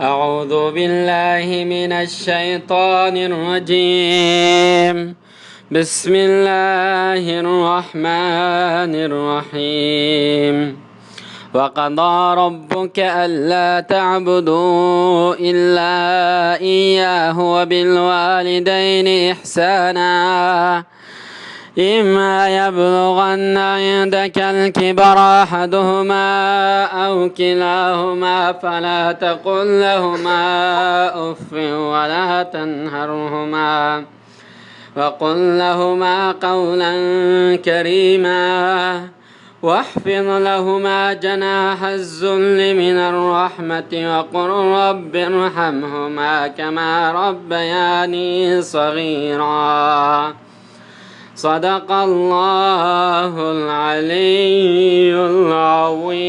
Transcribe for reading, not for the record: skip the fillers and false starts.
أعوذ بالله من الشيطان الرجيم. بسم الله الرحمن الرحيم. وقضى ربك ألا تعبدوا إلا إياه وبالوالدين إحسانا إما يبلغن عندك الكبر أحدهما أو كلاهما فلا تقل لهما أف ولا تنهرهما وقل لهما قولا كريما واخفض لهما جناح الذل من الرحمة وقل رب ارحمهما كما ربياني صغيرا. صدق الله العلي العظيم.